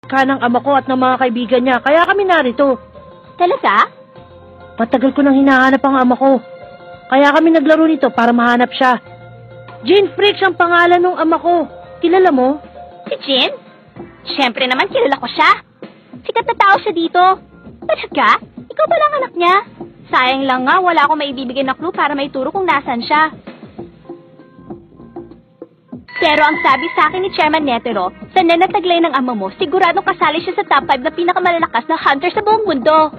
ka ng ama ko at ng mga kaibigan niya, kaya kami narito. Talaga? Matagal ko nang hinahanap ang ama ko. Kaya kami naglaro nito para mahanap siya. Jean Freaks ang pangalan ng ama ko. Kilala mo? Si Jean? Siyempre naman kilala ko siya. Sikat na tao siya dito. Talaga? Ikaw ba lang anak niya? Sayang lang nga, wala akong maibibigay na clue para maituro kung nasan siya. Pero ang sabi sa akin ni Chairman Netero, sa nanataglay ng ama mo, siguradong kasali siya sa top 5 na pinakamalalakas na hunter sa buong mundo.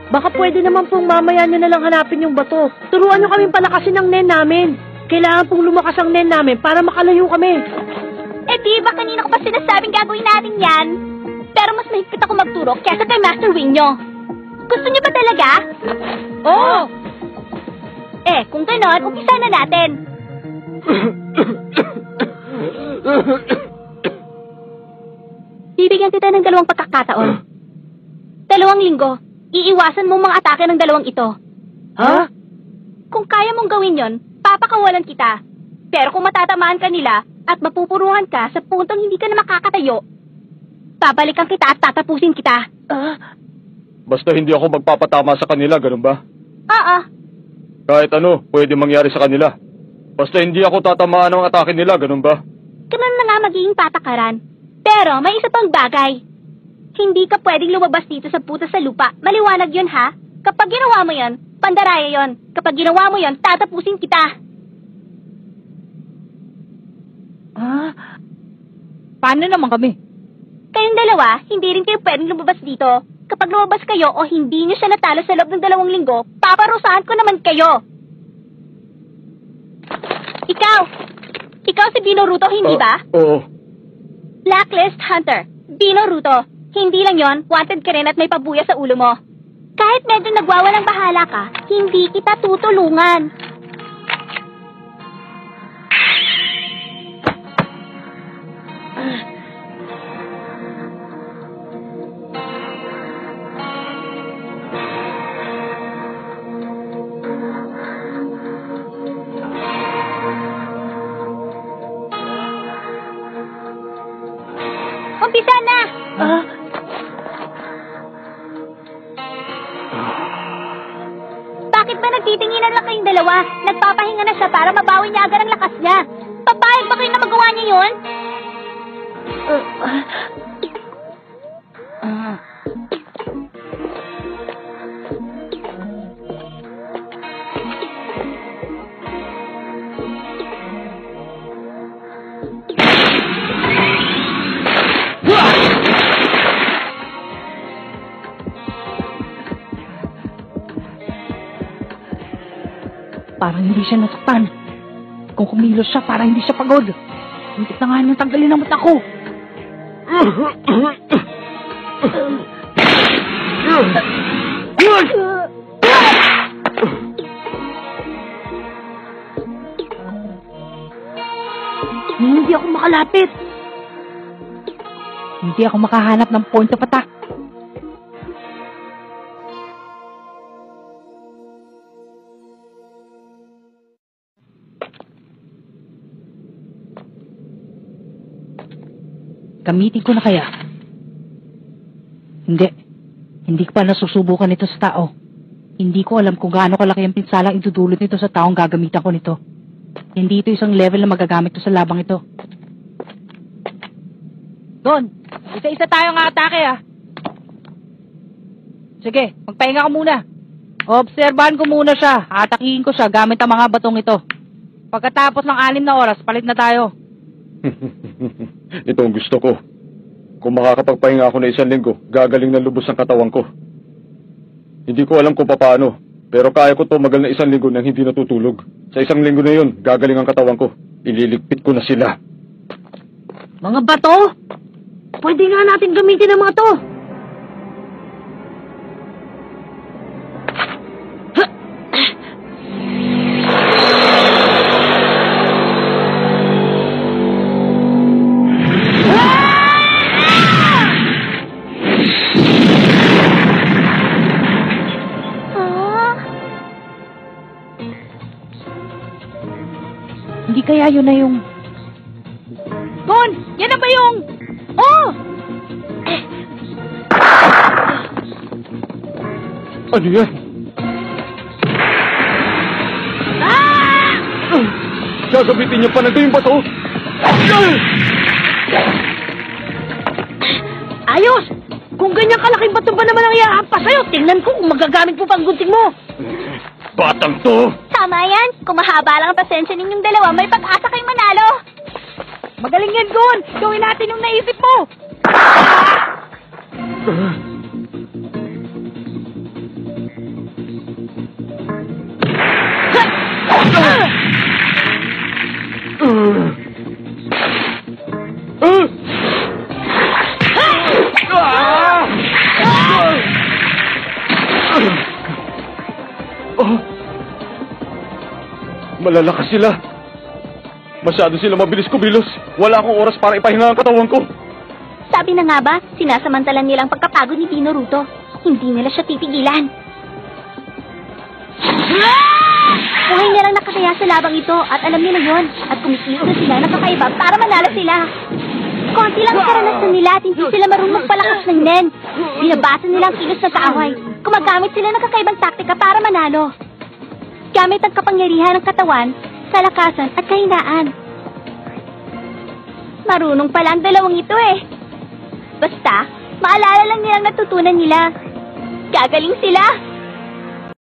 Baka pwede naman pong mamaya nyo na lang hanapin yung bato. Turuan nyo kaming palakasin ng nen namin. Kailangan pong lumakas ang nen namin para makalayo kami. Eh di ba kanina ko pa sinasabing gagawin natin yan? Pero mas mahigpit ako magturo kesa kay Master Wing nyo. Gusto niyo ba talaga? Oo! Eh, kung ganon, umpisa na natin. Bibigyan kita ng 2 pagkakataon. 2 linggo. Iiwasan mo mga atake ng 2 ito. Ha? Kung kaya mong gawin yon, papakawalan kita. Pero kung matatamaan ka nila at mapupuruhan ka sa puntong hindi ka na makakatayo, babalikan kita at tatapusin kita. Basta hindi ako magpapatama sa kanila, ganun ba? Oo. Kahit ano, pwede mangyari sa kanila. Basta hindi ako tatamaan ng atake nila, ganun ba? Ganun na nga magiging patakaran. Pero may isa pang bagay. Hindi ka pwedeng lumabas dito sa puta sa lupa. Maliwanag yun, ha? Kapag ginawa mo yun, pandaraya yun. Kapag ginawa mo yun, tatapusin kita. Paano naman kami? Kayong dalawa, hindi rin kayo pwedeng lumabas dito. Kapag lumabas kayo o hindi nyo siya natalo sa loob ng 2 linggo, paparusahan ko naman kayo. Ikaw si Bino Ruto, hindi ba? Oo. Blacklist Hunter, Bino Ruto. Hindi lang yon, wanted ka rin at may pabuya sa ulo mo. Kahit medyo nagwawalang bahala ka, hindi kita tutulungan. Umpisa na! Bakit ba nagtitinginan lang kayong dalawa? Nagpapahinga na siya para mabawi niya agad ang lakas niya. Papayag ba kayo na magawa niya yun? Parang hindi siya nasaktan. Kung kumilos siya, parang hindi siya pagod. Hindi na nga niyang tanggalin ang mata ko. Hindi ako makalapit. Hindi ako makahanap ng point of attack. Gamitin ko na kaya? Hindi. Hindi ko pa nasusubukan ito sa tao. Hindi ko alam kung gaano kalaki ang pinsalang idudulot nito sa taong gagamitan ko nito. Hindi ito isang level na magagamit ko sa labang ito. Don, isa-isa tayong atake Sige, magpahinga ka muna. Obserbahan ko muna siya. Atakihin ko siya gamit ang mga batong ito. Pagkatapos ng 6 na oras, palit na tayo. Ito ang gusto ko. Kung makakapagpahinga ako na 1 linggo, gagaling na lubos ang katawan ko. Hindi ko alam kung paano, pero kaya ko tumagal na 1 linggo nang hindi natutulog. Sa 1 linggo na yun, gagaling ang katawan ko. Ililigpit ko na sila. Mga bato? Pwede nga natin gamitin ang mga to. Hindi kaya yun na yung... Gon! Yan na ba yung... Oh! Ano yan? Gagamitin niyo pa na yung bato? Ayos! Kung ganyan kalaking bato ba naman ang iahampas sa'yo, tingnan ko kung magagamit mo pang gunting mo. Batang to! Tama yan. Kung mahaba lang ang pasensya ninyong dalawa, may pag-asa kayong manalo. Magaling yan, Gon! Gawin natin yung naisip mo! Malalakas sila. Masyado sila mabilis kumilos. Wala akong oras para ipahinga ang katawan ko. Sabi na nga ba, sinasamantalan nilang pagkapagod ni Dino Ruto. Hindi nila siya titigilan. Buhay nilang nakakaya sa labang ito at alam nila yon. At kumikilos na sila ng kakaiba para manalo sila. Konti lang karanasan nila at hindi sila marunong palakas ng nen. Binabasa nila ang kilos na kaaway. Gumagamit sila ng kakaibang taktika para manalo. Gamit ang kapangyarihan ng katawan, kalakasan at kahinaan. Marunong pala ang dalawang ito eh. Basta, maalala lang nilang natutunan nila. Gagaling sila!